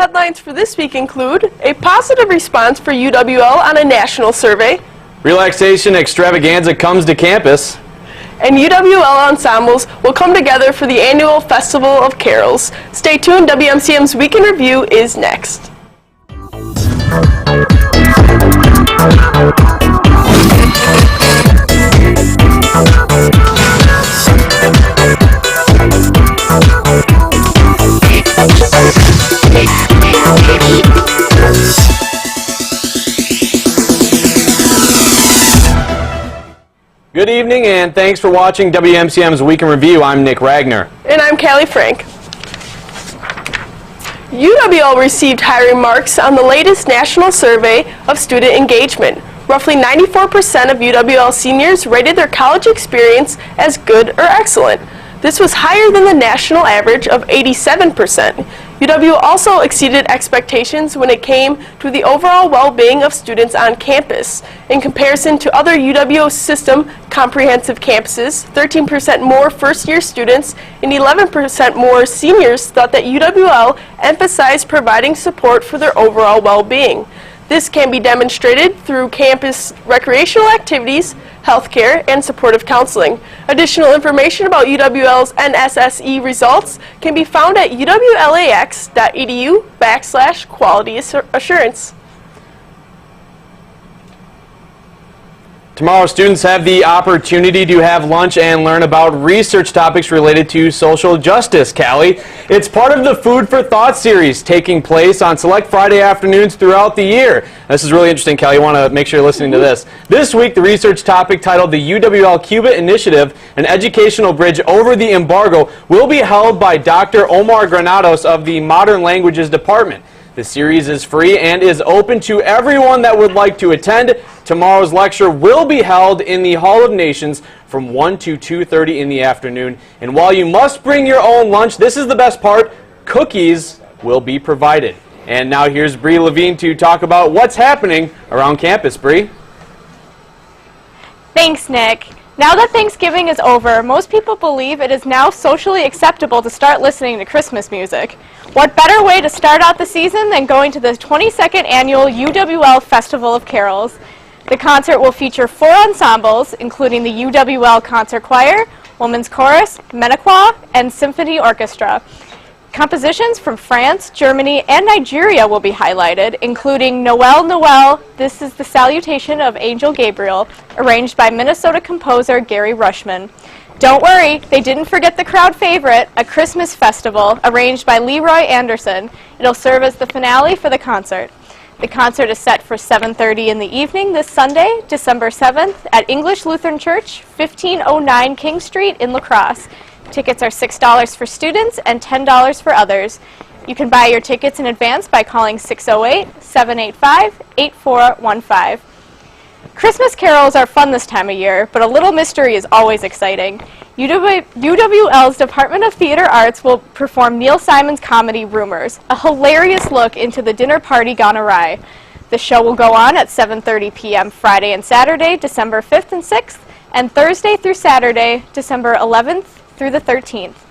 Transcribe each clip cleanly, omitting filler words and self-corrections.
Headlines for this week include a positive response for UWL on a national survey, relaxation extravaganza comes to campus, and UWL ensembles will come together for the annual Festival of Carols. Stay tuned, WMCM's Week in Review is next. Good evening and thanks for watching WMCM's Week in Review. I'm Nick Ragner. And I'm Callie Frank. UWL received high remarks on the latest national survey of student engagement. Roughly 94% of UWL seniors rated their college experience as good or excellent. This was higher than the national average of 87%. UW also exceeded expectations when it came to the overall well-being of students on campus. In comparison to other UW system comprehensive campuses, 13% more first-year students and 11% more seniors thought that UWL emphasized providing support for their overall well-being. This can be demonstrated through campus recreational activities, healthcare, and supportive counseling. Additional information about UWL's NSSE results can be found at uwlax.edu/quality assurance. Tomorrow, students have the opportunity to have lunch and learn about research topics related to social justice. Callie, it's part of the Food for Thought series taking place on select Friday afternoons throughout the year. This is really interesting, Callie. You want to make sure you're listening to this. This week, the research topic titled the UWL Cuba Initiative, an educational bridge over the embargo, will be held by Dr. Omar Granados of the Modern Languages Department. The series is free and is open to everyone that would like to attend. Tomorrow's lecture will be held in the Hall of Nations from 1 to 2:30 in the afternoon. And while you must bring your own lunch, this is the best part, cookies will be provided. And now here's Bree Levine to talk about what's happening around campus. Bree? Thanks, Nick. Now that Thanksgiving is over, most people believe it is now socially acceptable to start listening to Christmas music. What better way to start out the season than going to the 22nd annual UWL Festival of Carols? The concert will feature 4 ensembles, including the UWL Concert Choir, Women's Chorus, Menaqua, and Symphony Orchestra. Compositions from France, Germany, and Nigeria will be highlighted, including Noel Noel, This is the Salutation of Angel Gabriel, arranged by Minnesota composer Gary Rushman. Don't worry, they didn't forget the crowd favorite, A Christmas Festival, arranged by Leroy Anderson. It'll serve as the finale for the concert. The concert is set for 7:30 in the evening this Sunday, December 7th, at English Lutheran Church, 1509 King Street in La Crosse. Tickets are $6 for students and $10 for others. You can buy your tickets in advance by calling 608-785-8415. Christmas carols are fun this time of year, but a little mystery is always exciting. UWL's Department of Theater Arts will perform Neil Simon's comedy Rumors, a hilarious look into the dinner party gone awry. The show will go on at 7:30 p.m. Friday and Saturday, December 5th and 6th, and Thursday through Saturday, December 11th through the 13th.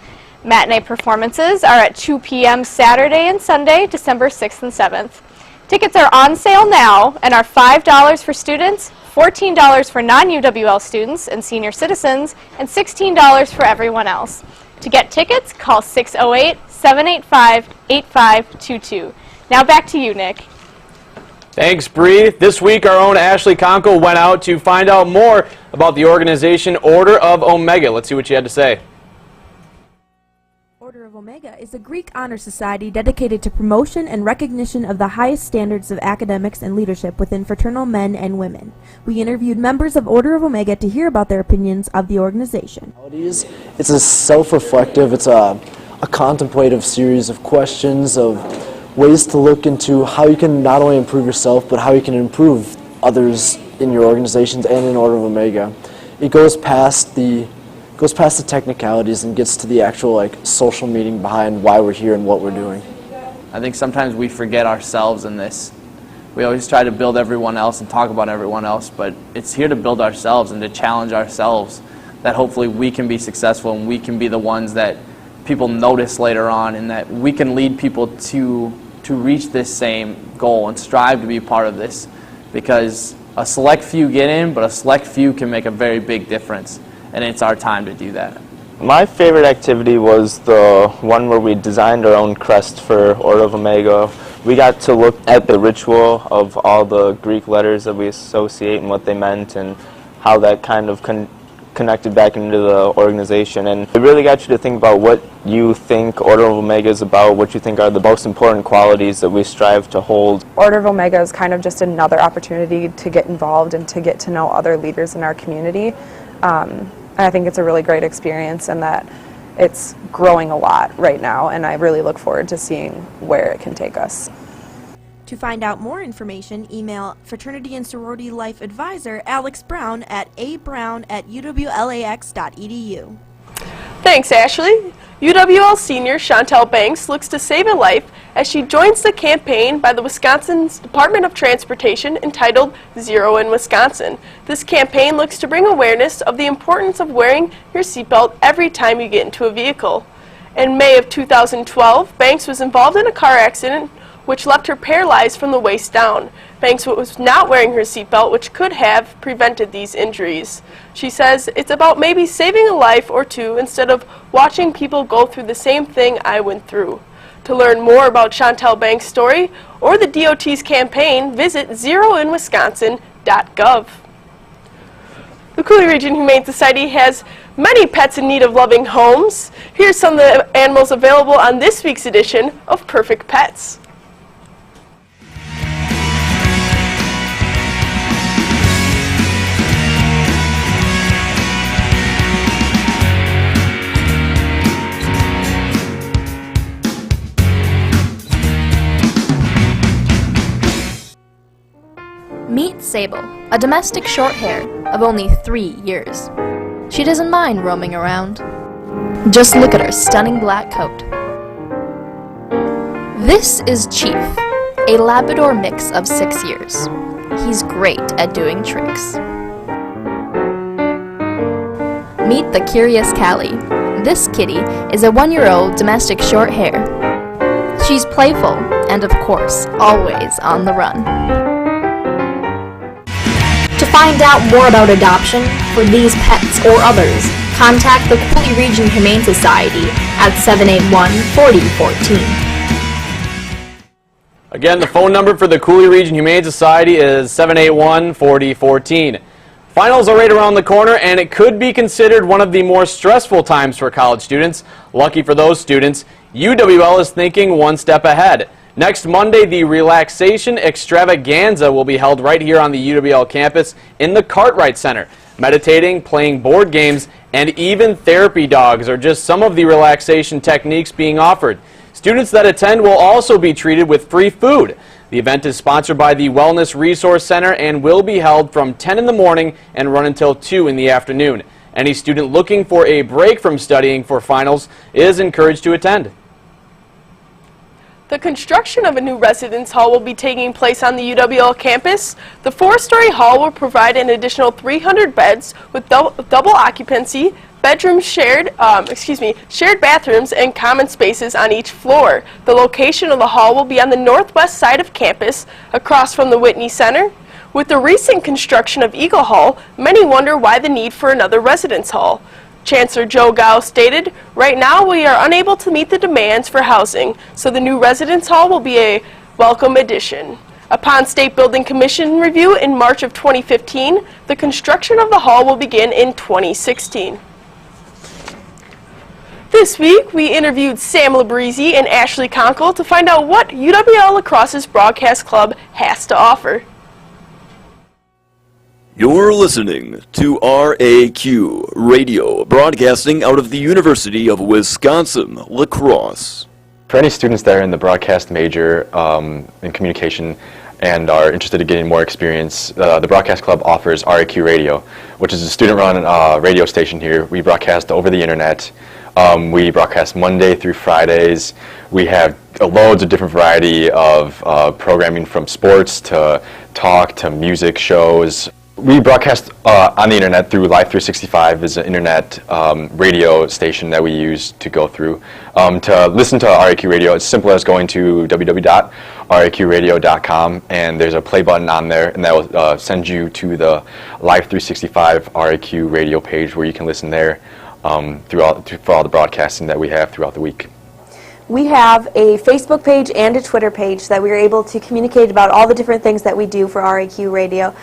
Matinee performances are at 2 p.m. Saturday and Sunday, December 6th and 7th. Tickets are on sale now and are $5 for students, $14 for non-UWL students and senior citizens, and $16 for everyone else. To get tickets, call 608-785-8522. Now back to you, Nick. Thanks, Bree. This week, our own Ashley Conkle went out to find out more about the organization Order of Omega. Let's see what she had to say. Order of Omega is a Greek honor society dedicated to promotion and recognition of the highest standards of academics and leadership within fraternal men and women. We interviewed members of Order of Omega to hear about their opinions of the organization. It's a self-reflective, it's a contemplative series of questions, of ways to look into how you can not only improve yourself, but how you can improve others in your organizations and in Order of Omega. It goes past the technicalities and gets to the actual social meaning behind why we're here and what we're doing. I think sometimes we forget ourselves in this. We always try to build everyone else and talk about everyone else, but it's here to build ourselves and to challenge ourselves, that hopefully we can be successful and we can be the ones that people notice later on, and that we can lead people to to reach this same goal and strive to be part of this, because a select few get in, but a select few can make a very big difference, and it's our time to do that. My favorite activity was the one where we designed our own crest for Order of Omega. We got to look at the ritual of all the Greek letters that we associate and what they meant and how that kind of connected back into the organization. And it really got you to think about what you think Order of Omega is about, what you think are the most important qualities that we strive to hold. Order of Omega is kind of just another opportunity to get involved and to get to know other leaders in our community. And I think it's a really great experience, and that it's growing a lot right now, and I really look forward to seeing where it can take us. To find out more information, email Fraternity and Sorority Life Advisor Alex Brown at abrown@uwlax.edu. Thanks, Ashley. UWL senior Chantel Banks looks to save a life as she joins the campaign by the Wisconsin's Department of Transportation entitled Zero in Wisconsin. This campaign looks to bring awareness of the importance of wearing your seatbelt every time you get into a vehicle. In May of 2012, Banks was involved in a car accident which left her paralyzed from the waist down. Banks was not wearing her seatbelt, which could have prevented these injuries. She says it's about maybe saving a life or two instead of watching people go through the same thing I went through. To learn more about Chantel Banks' story or the DOT's campaign, visit zeroinwisconsin.gov. The Coulee Region Humane Society has many pets in need of loving homes. Here's some of the animals available on this week's edition of Perfect Pets. Meet Sable, a domestic short hair of only 3 years. She doesn't mind roaming around. Just look at her stunning black coat. This is Chief, a Labrador mix of 6 years. He's great at doing tricks. Meet the curious Callie. This kitty is a 1-year-old domestic short hair. She's playful and, of course, always on the run. To find out more about adoption for these pets or others, contact the Coulee Region Humane Society at 781-4014. Again, the phone number for the Coulee Region Humane Society is 781-4014. Finals are right around the corner, and it could be considered one of the more stressful times for college students. Lucky for those students, UWL is thinking one step ahead. Next Monday, the Relaxation Extravaganza will be held right here on the UWL campus in the Cartwright Center. Meditating, playing board games, and even therapy dogs are just some of the relaxation techniques being offered. Students that attend will also be treated with free food. The event is sponsored by the Wellness Resource Center and will be held from 10 in the morning and run until 2 in the afternoon. Any student looking for a break from studying for finals is encouraged to attend. The construction of a new residence hall will be taking place on the UWL campus. The 4-story hall will provide an additional 300 beds with double occupancy, bedrooms shared bathrooms, and common spaces on each floor. The location of the hall will be on the northwest side of campus, across from the Whitney Center. With the recent construction of Eagle Hall, many wonder why the need for another residence hall. Chancellor Joe Gao stated, "Right now we are unable to meet the demands for housing, so the new residence hall will be a welcome addition." Upon State Building Commission review in March of 2015, the construction of the hall will begin in 2016. This week, we interviewed Sam Labreezy and Ashley Conkle to find out what UWL Lacrosse's Broadcast Club has to offer. You're listening to RAQ Radio, broadcasting out of the University of Wisconsin, La Crosse. For any students that are in the broadcast major in communication and are interested in getting more experience, the Broadcast Club offers RAQ Radio, which is a student-run radio station here. We broadcast over the internet. We broadcast Monday through Fridays. We have loads of different variety of programming, from sports to talk to music shows. We broadcast on the internet through Live 365 is an internet radio station that we use to go through. To listen to RAQ Radio, it's simple as going to www.raqradio.com, and there's a play button on there, and that will send you to the Live 365 RAQ Radio page where you can listen there for all the broadcasting that we have throughout the week. We have a Facebook page and a Twitter page that we are able to communicate about all the different things that we do for RAQ Radio.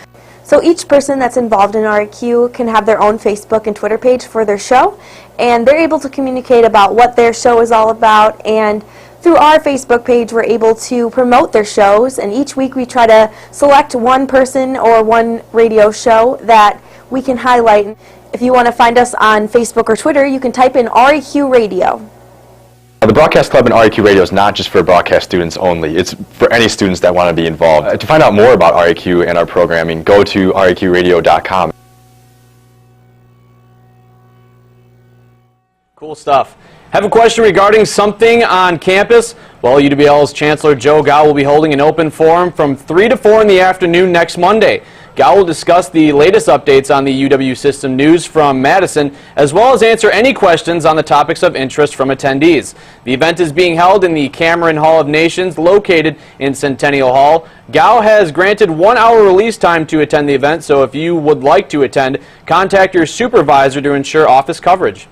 So each person that's involved in RAQ can have their own Facebook and Twitter page for their show, and they're able to communicate about what their show is all about, and through our Facebook page we're able to promote their shows, and each week we try to select one person or one radio show that we can highlight. If you want to find us on Facebook or Twitter, you can type in RAQ Radio. The Broadcast Club and RAQ Radio is not just for broadcast students only. It's for any students that want to be involved. To find out more about RAQ and our programming, go to raqradio.com. Cool stuff. Have a question regarding something on campus? Well, UWL's Chancellor Joe Gao will be holding an open forum from 3 to 4 in the afternoon next Monday. Gao will discuss the latest updates on the UW system news from Madison, as well as answer any questions on the topics of interest from attendees. The event is being held in the Cameron Hall of Nations, located in Centennial Hall. Gao has granted 1 hour release time to attend the event, so if you would like to attend, contact your supervisor to ensure office coverage.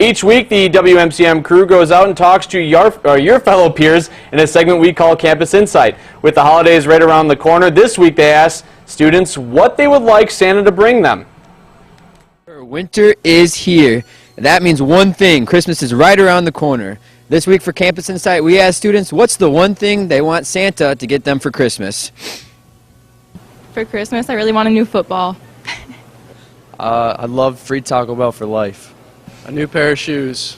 Each week, the WMCM crew goes out and talks to your fellow peers in a segment we call Campus Insight. With the holidays right around the corner, this week they asked students what they would like Santa to bring them. Winter is here. That means one thing: Christmas is right around the corner. This week for Campus Insight, we asked students what's the one thing they want Santa to get them for Christmas. For Christmas, I really want a new football. I'd love free Taco Bell for life. A new pair of shoes.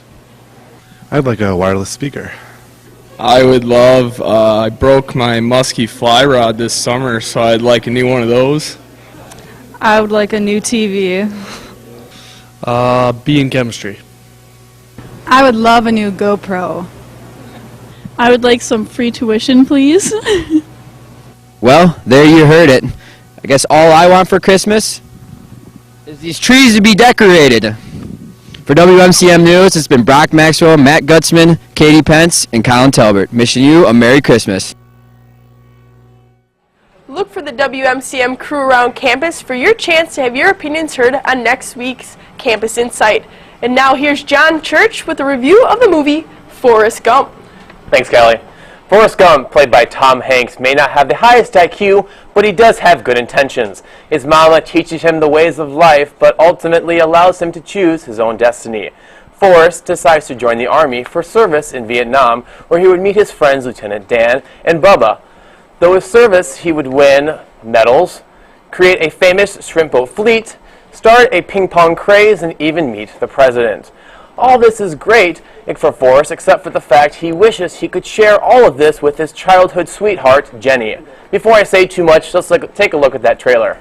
I'd like a wireless speaker. I would love, I broke my musky fly rod this summer, so I'd like a new one of those. I would like a new TV. B in chemistry. I would love a new GoPro. I would like some free tuition, please. Well, there you heard it. I guess all I want for Christmas is these trees to be decorated. For WMCM News, it's been Brock Maxwell, Matt Gutzman, Katie Pence, and Colin Talbert. Wishing you a Merry Christmas. Look for the WMCM crew around campus for your chance to have your opinions heard on next week's Campus Insight. And now here's John Church with a review of the movie Forrest Gump. Thanks, Callie. Forrest Gump, played by Tom Hanks, may not have the highest IQ, but he does have good intentions. His mama teaches him the ways of life, but ultimately allows him to choose his own destiny. Forrest decides to join the Army for service in Vietnam, where he would meet his friends Lieutenant Dan and Bubba. Though with service, he would win medals, create a famous shrimp boat fleet, start a ping pong craze, and even meet the president. All this is great for Forrest, except for the fact he wishes he could share all of this with his childhood sweetheart, Jenny. Before I say too much, let's take a look at that trailer.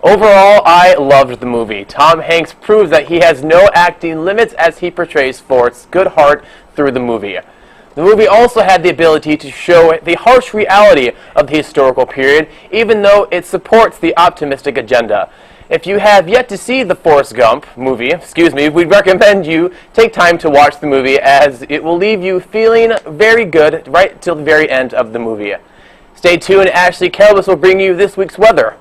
Overall, I loved the movie. Tom Hanks proves that he has no acting limits as he portrays Forrest's good heart through the movie. The movie also had the ability to show the harsh reality of the historical period, even though it supports the optimistic agenda. If you have yet to see the Forrest Gump movie, we'd recommend you take time to watch the movie, as it will leave you feeling very good right till the very end of the movie. Stay tuned. Ashley Kalbus will bring you this week's weather.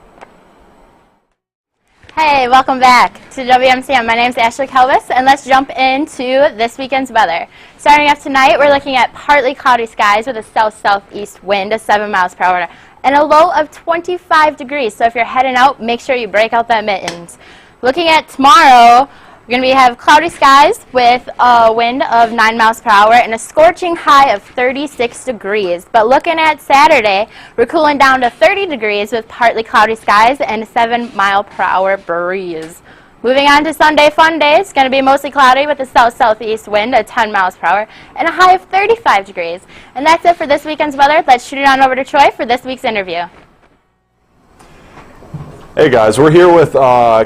Hey, welcome back to WMCM. My name is Ashley Kalbus, and let's jump into this weekend's weather. Starting off tonight, we're looking at partly cloudy skies with a south-southeast wind of 7 miles per hour and a low of 25 degrees. So if you're heading out, make sure you break out that mittens. Looking at tomorrow, we're going to have cloudy skies with a wind of 9 miles per hour and a scorching high of 36 degrees. But looking at Saturday, we're cooling down to 30 degrees with partly cloudy skies and a 7 mile per hour breeze. Moving on to Sunday fun day, it's going to be mostly cloudy with a south-southeast wind at 10 miles per hour and a high of 35 degrees. And that's it for this weekend's weather. Let's shoot it on over to Troy for this week's interview. Hey guys, we're here with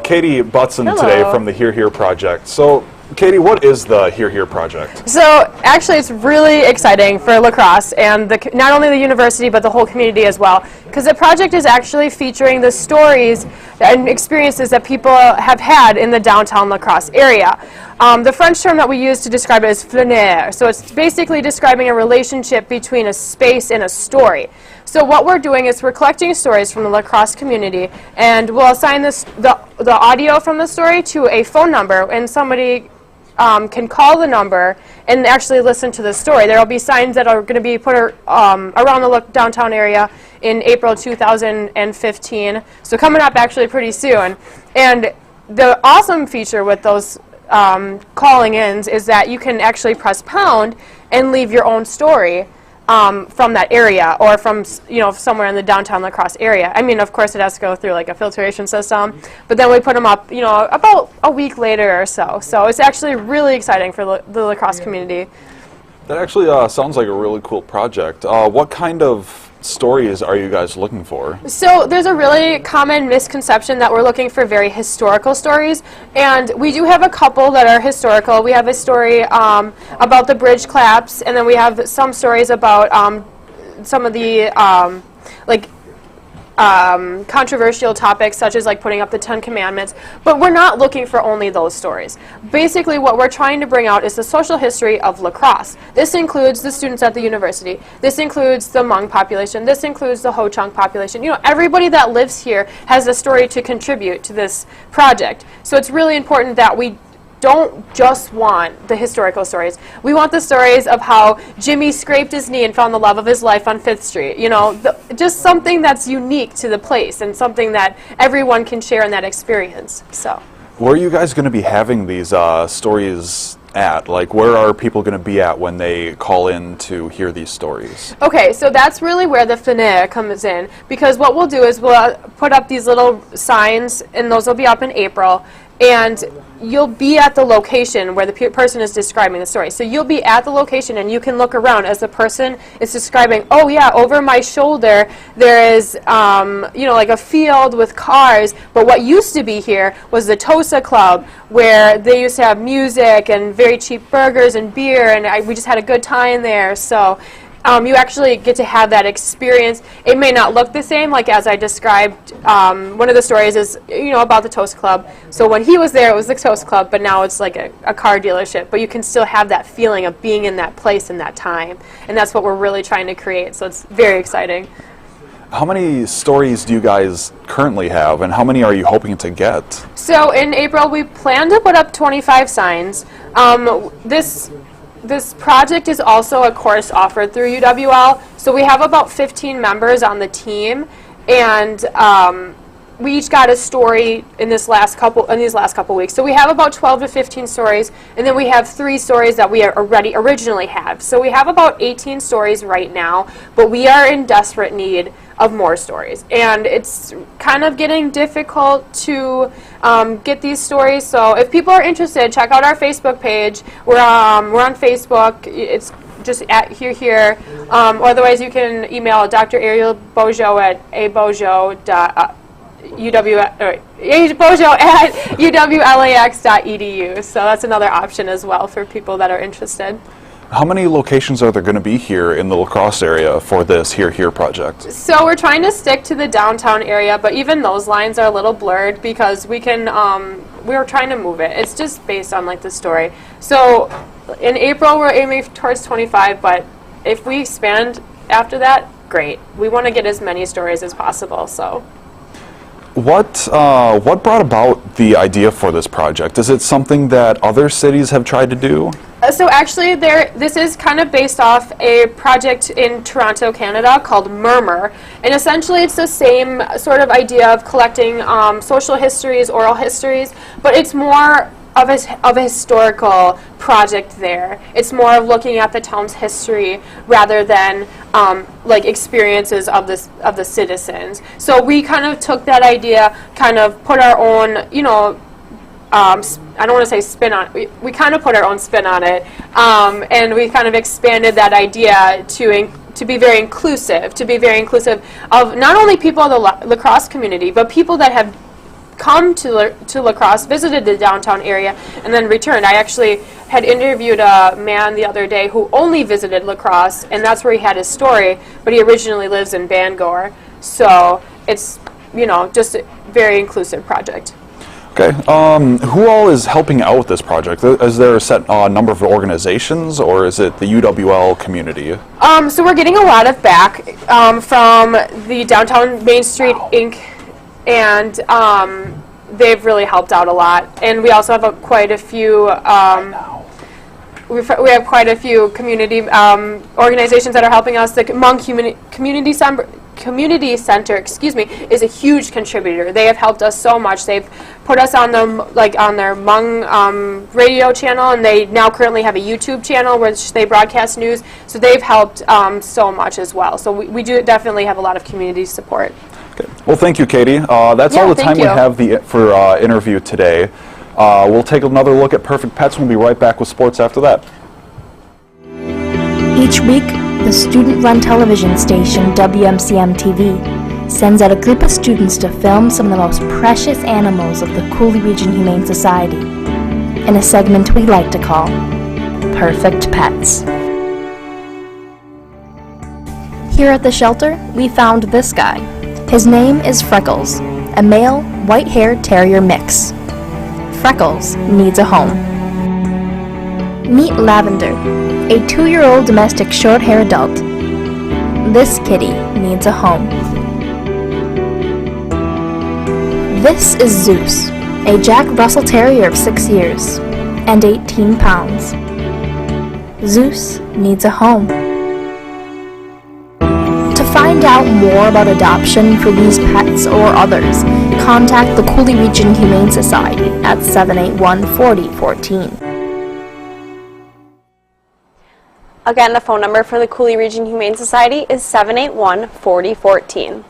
Katie Butson today from the Here Here Project. So, Katie, what is the Here Here Project? So, actually, it's really exciting for La Crosse and not only the university but the whole community as well, because the project is actually featuring the stories and experiences that people have had in the downtown La Crosse area. The French term that we use to describe it is flâner. So it's basically describing a relationship between a space and a story. So what we're doing is we're collecting stories from the La Crosse community, and we'll assign the audio from the story to a phone number, and somebody can call the number and actually listen to the story. There will be signs that are going to be put around the downtown area in April 2015. So coming up actually pretty soon. And the awesome feature with those calling-ins is that you can actually press pound and leave your own story from that area, or from somewhere in the downtown La Crosse area. I mean, of course, it has to go through like a filtration system, but then we put them up, about a week later or so. So it's actually really exciting for the La Crosse community. That actually sounds like a really cool project. What kind of stories are you guys looking for? So there's a really common misconception that we're looking for very historical stories, and we do have a couple that are historical. We have a story about the bridge collapse, and then we have some stories about some of the controversial topics, such as like putting up the 10 Commandments, but we're not looking for only those stories. Basically, what we're trying to bring out is the social history of La Crosse. This includes the students at the university. This includes the Hmong population. This includes the Ho-Chunk population. Everybody that lives here has a story to contribute to this project. So it's really important that we don't just want the historical stories. We want the stories of how Jimmy scraped his knee and found the love of his life on 5th Street. Just something that's unique to the place and something that everyone can share in that experience. So, where are you guys going to be having these stories at? Like, where are people going to be at when they call in to hear these stories? Okay, so that's really where the flâner comes in, because what we'll do is we'll put up these little signs, and those will be up in April, and you'll be at the location where the person is describing the story. So you'll be at the location, and you can look around as the person is describing, oh yeah, over my shoulder there is like a field with cars, but what used to be here was the Tosa Club, where they used to have music and very cheap burgers and beer, and we just had a good time there. So you actually get to have that experience. It may not look the same, like as I described. One of the stories is, about the Toast Club. So when he was there, it was the Toast Club, but now it's like a car dealership. But you can still have that feeling of being in that place in that time, and that's what we're really trying to create. So it's very exciting. How many stories do you guys currently have, and how many are you hoping to get? So in April, we plan to put up 25 signs. This project is also a course offered through UWL, so we have about 15 members on the team, and we each got a story in these last couple weeks. So we have about 12 to 15 stories, and then we have 3 stories that we originally had. So we have about 18 stories right now, but we are in desperate need of more stories, and it's kind of getting difficult to get these stories. So if people are interested, check out our Facebook page. We're on Facebook. It's just at here. Otherwise, you can email Dr. Ariel Bojo at uwlax.edu. So that's another option as well for people that are interested. How many locations are there going to be here in the La Crosse area for this Here project? So we're trying to stick to the downtown area, but even those lines are a little blurred because we were trying to move it. It's just based on like the story. So in April we're aiming towards 25, but if we expand after that, great. We want to get as many stories as possible. So. What brought about the idea for this project? Is it something that other cities have tried to do? So actually, this is kind of based off a project in Toronto, Canada called Murmur, and essentially it's the same sort of idea of collecting social histories, oral histories, but it's more of a historical project there. It's more of looking at the town's history rather than like experiences of the citizens. So we kind of took that idea, kind of put our own, you know, I don't want to say spin on it. We kind of put our own spin on it, and we kind of expanded that idea to be very inclusive, of not only people of the La Crosse community, but people that have come to La Crosse, visited the downtown area, and then returned. I actually had interviewed a man the other day who only visited La Crosse, and that's where he had his story, but he originally lives in Bangor. So it's, you know, just a very inclusive project. Okay. Who all is helping out with this project? Is there a set number of organizations, or is it the UWL community? So we're getting a lot of back from the Downtown Main Street Inc. and they've really helped out a lot. And we also have quite a few. We have quite a few community organizations that are helping us. The Hmong Community Center, excuse me, is a huge contributor. They have helped us so much. They've put us on their Hmong radio channel, and they now currently have a YouTube channel which they broadcast news. So they've helped so much as well. So we do definitely have a lot of community support. Okay. Well, thank you, Katie. That's all the time we have for interview today. We'll take another look at Perfect Pets. We'll be right back with sports after that. Each week, the student-run television station WMCM-TV sends out a group of students to film some of the most precious animals of the Coulee Region Humane Society in a segment we like to call Perfect Pets. Here at the shelter, we found this guy. His name is Freckles, a male white-haired terrier mix. Freckles needs a home. Meet Lavender, a 2-year-old domestic short-hair adult. This kitty needs a home. This is Zeus, a Jack Russell Terrier of 6 years and 18 pounds. Zeus needs a home. To find out more about adoption for these pets or others, contact the Coulee Region Humane Society at 781-4014. Again, the phone number for the Coulee Region Humane Society is 781-4014.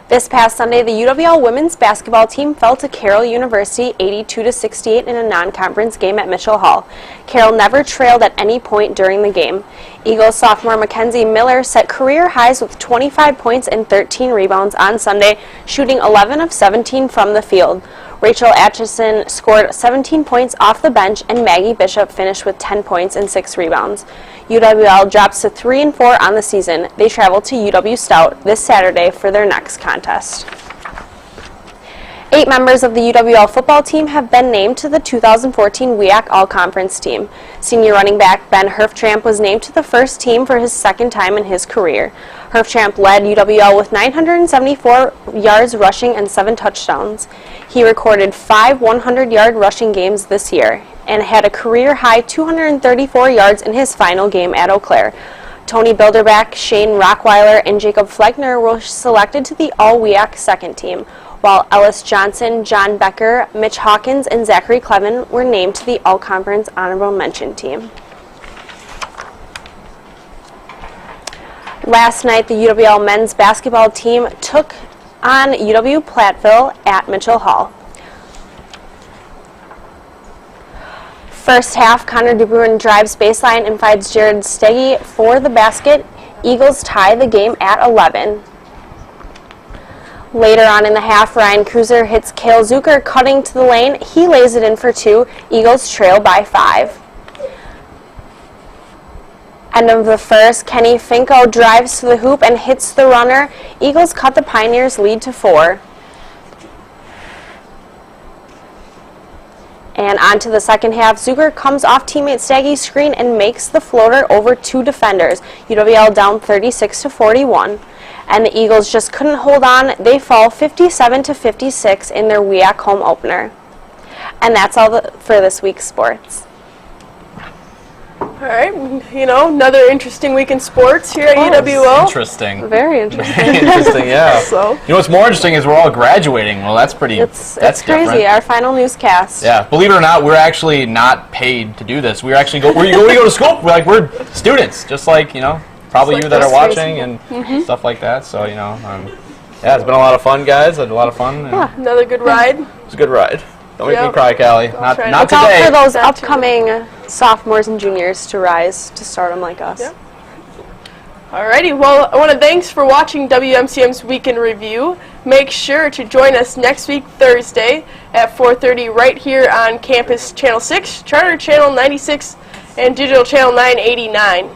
This past Sunday, the UWL women's basketball team fell to Carroll University 82-68 in a non-conference game at Mitchell Hall. Carroll never trailed at any point during the game. Eagles sophomore Mackenzie Miller set career highs with 25 points and 13 rebounds on Sunday, shooting 11 of 17 from the field. Rachel Atchison scored 17 points off the bench, and Maggie Bishop finished with 10 points and 6 rebounds. UWL drops to 3-4 on the season. They travel to UW Stout this Saturday for their next contest. 8 members of the UWL football team have been named to the 2014 WEAC All-Conference team. Senior running back Ben Herftramp was named to the first team for his second time in his career. Herftramp led UWL with 974 yards rushing and 7 touchdowns. He recorded 5 100-yard rushing games this year and had a career-high 234 yards in his final game at Eau Claire. Tony Bilderback, Shane Rockweiler, and Jacob Fleckner were selected to the All-WEAC second team, while Ellis Johnson, John Becker, Mitch Hawkins, and Zachary Clevin were named to the All-Conference Honorable Mention team. Last night, the UWL men's basketball team took on UW Platteville at Mitchell Hall. First half, Connor DeBruin drives baseline and finds Jared Steggy for the basket. Eagles tie the game at 11. Later on in the half, Ryan Cruiser hits Cale Zucker cutting to the lane. He lays it in for 2. Eagles trail by 5. End of the first, Kenny Finko drives to the hoop and hits the runner. Eagles cut the Pioneers' lead to 4. And on to the second half, Zuger comes off teammate Staggy's screen and makes the floater over 2 defenders. UWL down 36-41. And the Eagles just couldn't hold on. They fall 57-56 in their WEAC home opener. And that's all for this week's sports. All right, another interesting week in sports here at UWL. Interesting. Very interesting. Very interesting, yeah. So. What's more interesting is we're all graduating. Well, that's pretty. It's that's crazy. different. Our final newscast. Yeah, believe it or not, we're actually not paid to do this. We actually we go to school. We're students, just like probably like you that are crazy. watching and stuff like that. So yeah, it's been a lot of fun, guys. I had a lot of fun. Yeah, another good ride. It was a good ride. Don't make me cry, Callie. Not Look today. out for those upcoming sophomores and juniors to rise to stardom like us. Yeah. Alrighty, well, I want to thanks for watching WMCM's Weekend Review. Make sure to join us next week, Thursday, at 4:30 right here on Campus Channel 6, Charter Channel 96, and Digital Channel 989.